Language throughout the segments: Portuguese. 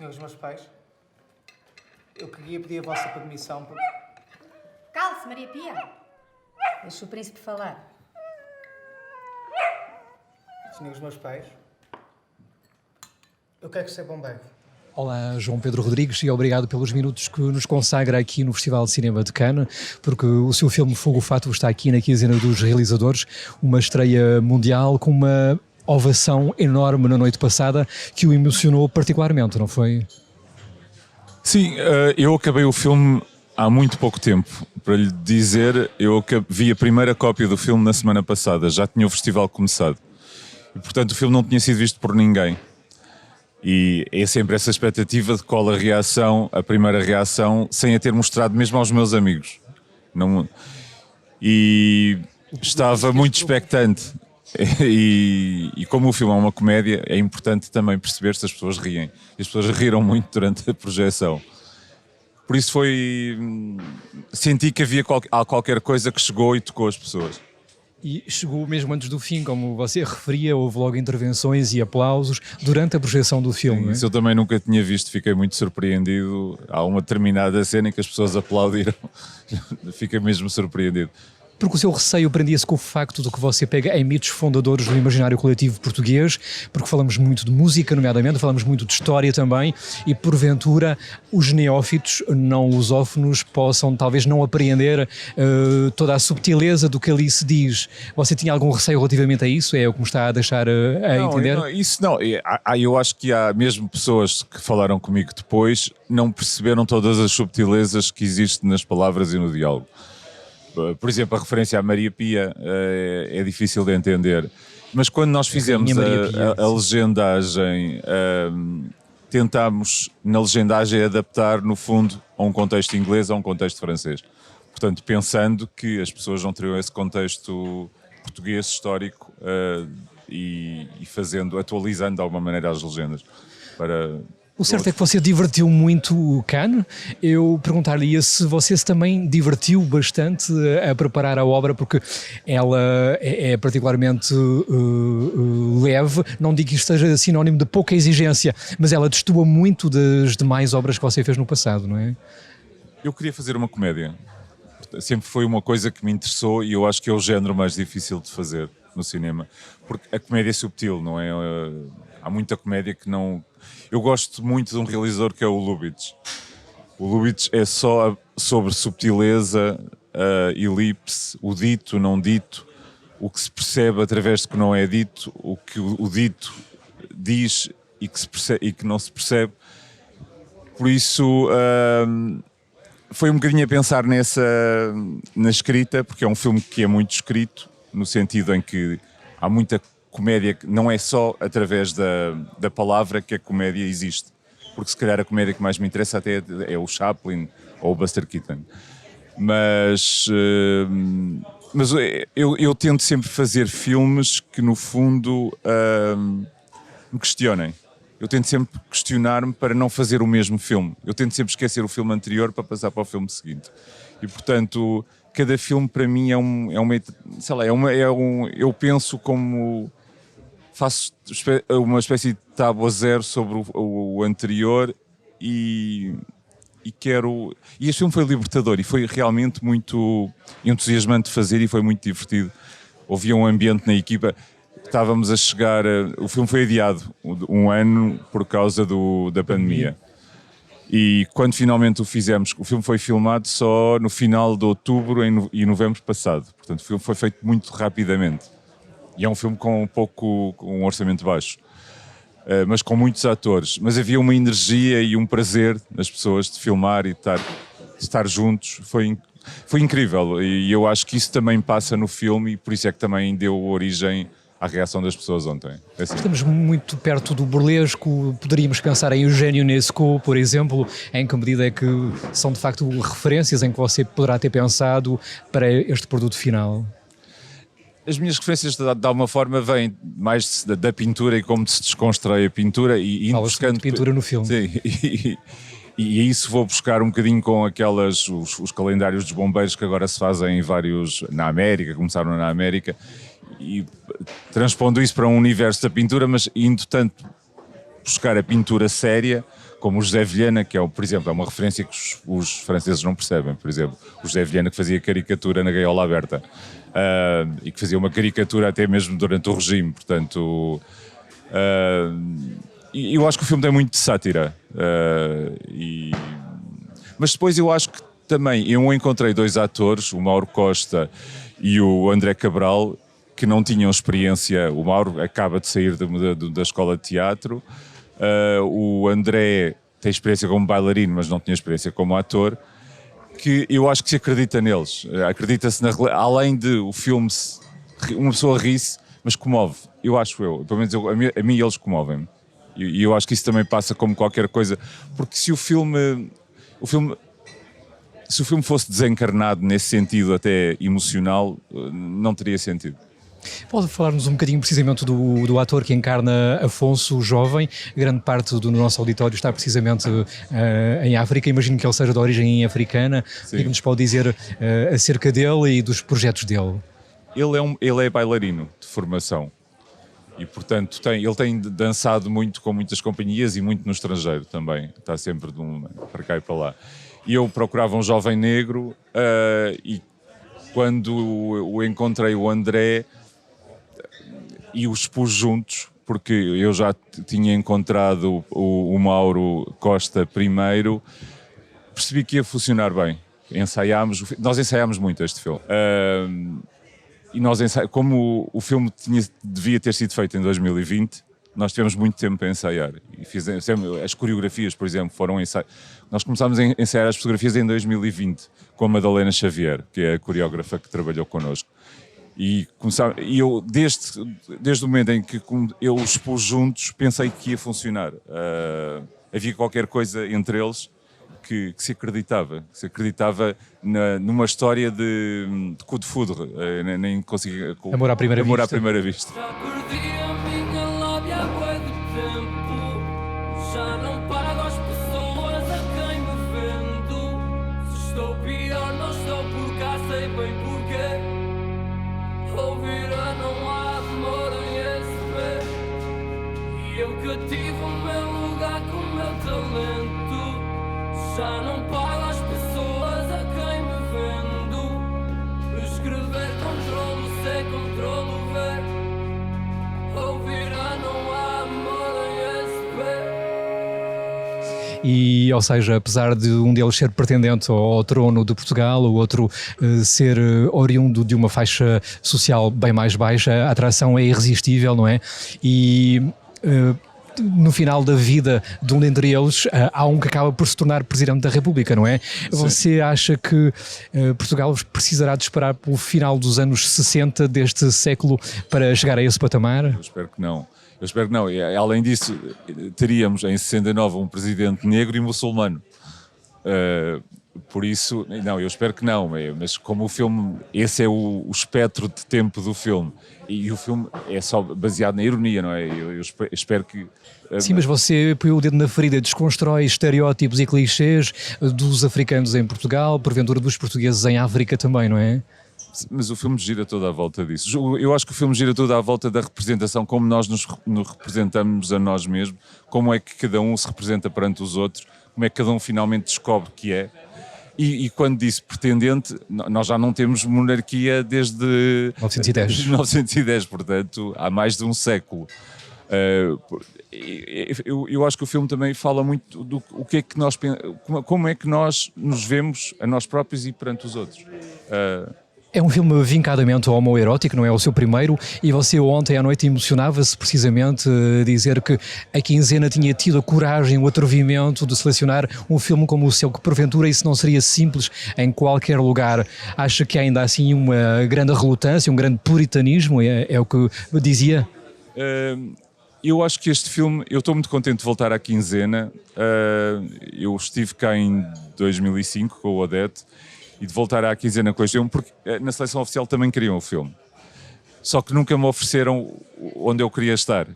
Senhores meus pais, eu queria pedir a vossa permissão para... Cale-se, Maria Pia. Deixa o príncipe falar. Senhores meus pais, eu quero ser bombeiro. Olá, João Pedro Rodrigues, e obrigado pelos minutos que nos consagra aqui no Festival de Cinema de Cannes, porque o seu filme Fogo Fato está aqui na quinzena dos realizadores, uma estreia mundial com uma ovação enorme na noite passada que o emocionou particularmente, não foi? Sim, eu acabei o filme há muito pouco tempo. Para lhe dizer, eu vi a primeira cópia do filme na semana passada, já tinha o festival começado. E, portanto, o filme não tinha sido visto por ninguém. E é sempre essa expectativa de qual a primeira reação, sem a ter mostrado mesmo aos meus amigos. Não, e estava muito expectante. E como o filme é uma comédia, é importante também perceber se as pessoas riem. E as pessoas riram muito durante a projeção. Por isso senti que havia qualquer coisa que chegou e tocou as pessoas. E chegou mesmo antes do fim, como você referia, houve logo intervenções e aplausos durante a projeção do filme. Sim, não é? isso eu também nunca tinha visto, fiquei muito surpreendido. Há uma determinada cena em que as pessoas aplaudiram, fiquei mesmo surpreendido. Porque o seu receio prendia-se com o facto de que você pega em mitos fundadores do imaginário coletivo português, porque falamos muito de música, nomeadamente, falamos muito de história também, e porventura os neófitos não lusófonos possam talvez não apreender toda a subtileza do que ali se diz. Você tinha algum receio relativamente a isso? É o que me está a deixar a entender? Não, isso não. Eu acho que há mesmo pessoas que falaram comigo depois, não perceberam todas as subtilezas que existem nas palavras e no diálogo. Por exemplo, a referência à Maria Pia é difícil de entender. Mas quando nós fizemos a legendagem, tentámos na legendagem adaptar, no fundo, a um contexto inglês, a um contexto francês. Portanto, pensando que as pessoas não teriam esse contexto português histórico e atualizando de alguma maneira as legendas. O certo é que você divertiu muito o Cannes. Eu perguntar-lhe se você se também divertiu bastante a preparar a obra, porque ela é particularmente leve. Não digo que isto seja sinónimo de pouca exigência, mas ela destoa muito das demais obras que você fez no passado, não é? Eu queria fazer uma comédia. Sempre foi uma coisa que me interessou e eu acho que é o género mais difícil de fazer no cinema. Porque a comédia é subtil, não é? Há muita comédia que não... Eu gosto muito de um realizador que é o Lubitsch. O Lubitsch é só sobre subtileza, elipse, o dito, não dito, o que se percebe através do que não é dito, o que o dito diz e que não se percebe. Por isso, foi um bocadinho a pensar na escrita, porque é um filme que é muito escrito, no sentido em que há muita comédia que não é só através da palavra que a comédia existe. Porque se calhar a comédia que mais me interessa até é o Chaplin ou o Buster Keaton. Mas eu tento sempre fazer filmes que no fundo me questionem. Eu tento sempre questionar-me para não fazer o mesmo filme. Eu tento sempre esquecer o filme anterior para passar para o filme seguinte. E portanto, cada filme para mim eu penso como... faço uma espécie de tábua zero sobre o anterior e quero... E este filme foi libertador e foi realmente muito entusiasmante de fazer e foi muito divertido. Havia um ambiente na equipa. Estávamos a chegar... O filme foi adiado um ano por causa da pandemia. E quando finalmente o fizemos, o filme foi filmado só no final de outubro e novembro passado. Portanto, o filme foi feito muito rapidamente. E é um filme com um orçamento baixo, mas com muitos atores. Mas havia uma energia e um prazer nas pessoas de filmar e de estar juntos. Foi incrível e eu acho que isso também passa no filme e por isso é que também deu origem à reação das pessoas ontem. É assim. Estamos muito perto do burlesco, poderíamos pensar em Eugênio Nesco, por exemplo, em que medida é que são de facto referências em que você poderá ter pensado para este produto final? As minhas referências, de alguma forma, vêm mais da pintura e como se desconstrói a pintura. Fala-se muito de pintura no filme. Sim, e isso vou buscar um bocadinho com os calendários dos bombeiros que agora se fazem em vários... Na América, começaram na América. E transpondo isso para um universo da pintura, mas indo tanto buscar a pintura séria como o José Vilhena, que por exemplo, é uma referência que os franceses não percebem. Por exemplo, o José Vilhena que fazia caricatura na Gaiola Aberta e que fazia uma caricatura até mesmo durante o regime, portanto... eu acho que o filme tem muito de sátira, mas depois eu acho que também eu encontrei dois atores, o Mauro Costa e o André Cabral, que não tinham experiência. O Mauro acaba de sair da escola de teatro, o André tem experiência como bailarino, mas não tinha experiência como ator, que eu acho que se acredita neles, acredita-se além de o filme, uma pessoa ri-se, mas comove, pelo menos a mim eles comovem-me, e eu acho que isso também passa como qualquer coisa, porque se o filme fosse desencarnado nesse sentido até emocional, não teria sentido. Pode falar-nos um bocadinho precisamente do ator que encarna Afonso, o jovem. Grande parte do nosso auditório está precisamente em África. Imagino que ele seja de origem africana. O que nos pode dizer acerca dele e dos projetos dele? Ele é bailarino de formação e, portanto, ele tem dançado muito com muitas companhias e muito no estrangeiro também. Está sempre para cá e para lá. E eu procurava um jovem negro e quando o encontrei, o André, e os expus juntos, porque eu já tinha encontrado o Mauro Costa primeiro, percebi que ia funcionar bem. Nós ensaiámos muito este filme. E como o filme devia ter sido feito em 2020, nós tivemos muito tempo para ensaiar. E as coreografias, por exemplo, foram ensaiadas. Nós começámos a ensaiar as fotografias em 2020, com a Madalena Xavier, que é a coreógrafa que trabalhou connosco. E eu, desde o momento em que eu os expus juntos, pensei que ia funcionar. Havia qualquer coisa entre eles que se acreditava numa história de coup de foudre, nem conseguia... Amor à primeira Amor vista. à primeira vista. Já perdi a minha lábia há bué de tempo. Já não pago às pessoas a quem me vendo. Se estou pior, não estou por cá, sei bem porquê. Ouvir não há demora em receber. E eu que tive o meu lugar com o meu talento. Já não pago às pessoas a quem me vendo. Escrever, controlo C, controlo V. Ouvir não há amor em SP. E, ou seja, apesar de um deles ser pretendente ao trono de Portugal, o outro ser oriundo de uma faixa social bem mais baixa, a atração é irresistível, não é? E... no final da vida de um dentre eles, há um que acaba por se tornar Presidente da República, não é? Sim. Você acha que Portugal precisará de esperar pelo final dos anos 60 deste século para chegar a esse patamar? Eu espero que não. E, além disso, teríamos em 69 um presidente negro e muçulmano. Por isso, não, eu espero que não, mas como o filme, esse é o espectro de tempo do filme, e o filme é só baseado na ironia, não é? Eu espero que... Sim, mas você põe o dedo na ferida, desconstrói estereótipos e clichês dos africanos em Portugal, porventura dos portugueses em África também, não é? Mas o filme gira toda à volta disso. Eu acho que o filme gira toda à volta da representação, como nós nos representamos a nós mesmos, como é que cada um se representa perante os outros, como é que cada um finalmente descobre que é. E quando disse pretendente, nós já não temos monarquia desde 1910, portanto, há mais de um século. Eu acho que o filme também fala muito do o que é que nós, como é que nós nos vemos a nós próprios e perante os outros. É um filme vincadamente homoerótico, não é o seu primeiro, e você ontem à noite emocionava-se precisamente a dizer que a Quinzena tinha tido a coragem, o atrevimento de selecionar um filme como o seu, que porventura isso não seria simples em qualquer lugar. Acha que há ainda assim uma grande relutância, um grande puritanismo, é o que dizia? Eu acho que este filme, eu estou muito contente de voltar à Quinzena. Eu estive cá em 2005 com o Odete, e de voltar à Quinzena com este filme, porque na seleção oficial também queriam o filme. Só que nunca me ofereceram onde eu queria estar,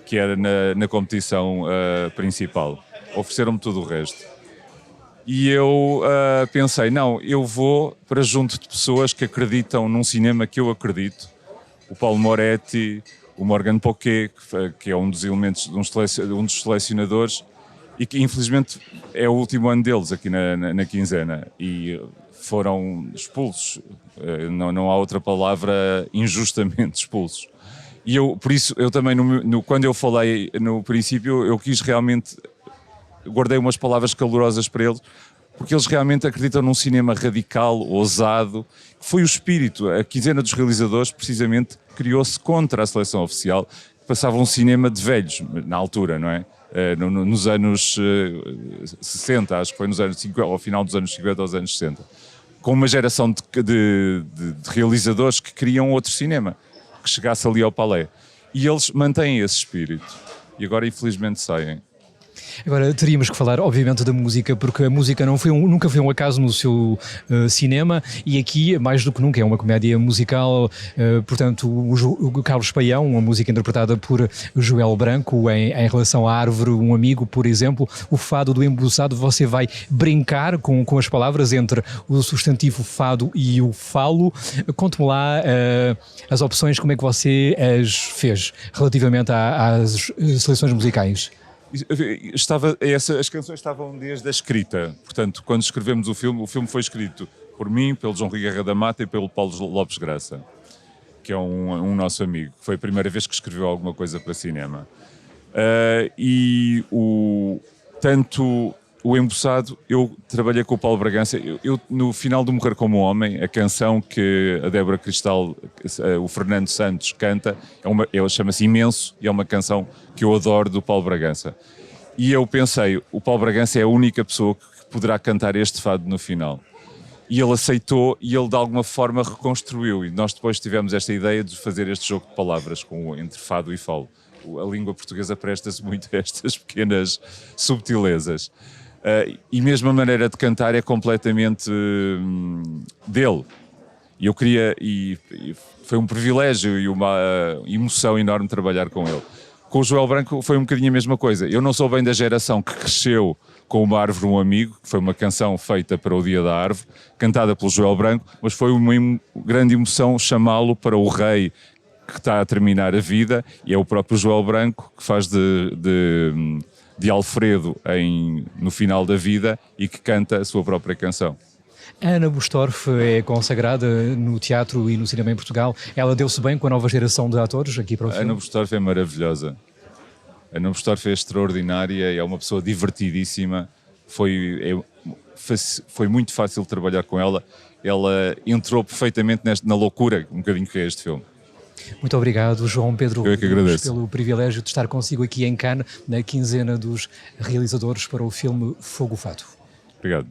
que era na competição principal. Ofereceram-me tudo o resto. E eu pensei, não, eu vou para junto de pessoas que acreditam num cinema que eu acredito. O Paulo Moretti, o Morgan Poquet, que é um dos elementos, um dos selecionadores, e que infelizmente é o último ano deles aqui na quinzena e foram expulsos, não há outra palavra, injustamente expulsos. E por isso, eu também, quando eu falei no princípio, eu quis realmente, guardei umas palavras calorosas para eles, porque eles realmente acreditam num cinema radical, ousado, que foi o espírito. A quinzena dos realizadores, precisamente, criou-se contra a seleção oficial, que passava um cinema de velhos, na altura, não é? Nos anos 60, acho que foi nos anos 50, ao final dos anos 50 aos anos 60, com uma geração de realizadores que queriam outro cinema, que chegasse ali ao palé. E eles mantêm esse espírito. E agora, infelizmente, saem. Agora teríamos que falar, obviamente, da música, porque a música nunca foi um acaso no seu cinema, e aqui, mais do que nunca, é uma comédia musical. Portanto, o Carlos Paião, uma música interpretada por Joel Branco, em relação à árvore, um amigo, por exemplo. O fado do embuçado, você vai brincar com as palavras entre o substantivo fado e o falo. Conte-me lá as opções, como é que você as fez relativamente às seleções musicais. As canções estavam desde a escrita, portanto, quando escrevemos o filme foi escrito por mim, pelo João Rui Guerra da Mata e pelo Paulo Lopes Graça, que é um nosso amigo. Foi a primeira vez que escreveu alguma coisa para cinema. Tanto o Embuçado, eu trabalhei com o Paulo Bragança. Eu, no final do Morrer como Homem, a canção que a Débora Cristal, o Fernando Santos canta, chama-se Imenso, e é uma canção que eu adoro, do Paulo Bragança. E eu pensei, o Paulo Bragança é a única pessoa que poderá cantar este fado no final. E ele aceitou, e ele de alguma forma reconstruiu. E nós depois tivemos esta ideia de fazer este jogo de palavras entre fado e falo. A língua portuguesa presta-se muito a estas pequenas subtilezas. E mesmo a maneira de cantar é completamente dele. E eu queria, e foi um privilégio e uma emoção enorme trabalhar com ele. Com o Joel Branco foi um bocadinho a mesma coisa. Eu não sou bem da geração que cresceu com Uma Árvore, um Amigo, que foi uma canção feita para o Dia da Árvore, cantada pelo Joel Branco, mas foi uma grande emoção chamá-lo para o rei que está a terminar a vida, e é o próprio Joel Branco que faz de Alfredo no final da vida e que canta a sua própria canção. Ana Bustorff é consagrada no teatro e no cinema em Portugal. Ela deu-se bem com a nova geração de atores aqui para o filme? Ana Bustorff é maravilhosa. Ana Bustorff é extraordinária, é uma pessoa divertidíssima. Foi muito fácil trabalhar com ela. Ela entrou perfeitamente na loucura, um bocadinho que é este filme. Muito obrigado, João Pedro, eu é que agradeço, pelo privilégio de estar consigo aqui em Cannes, na quinzena dos realizadores para o filme Fogo Fato. Obrigado.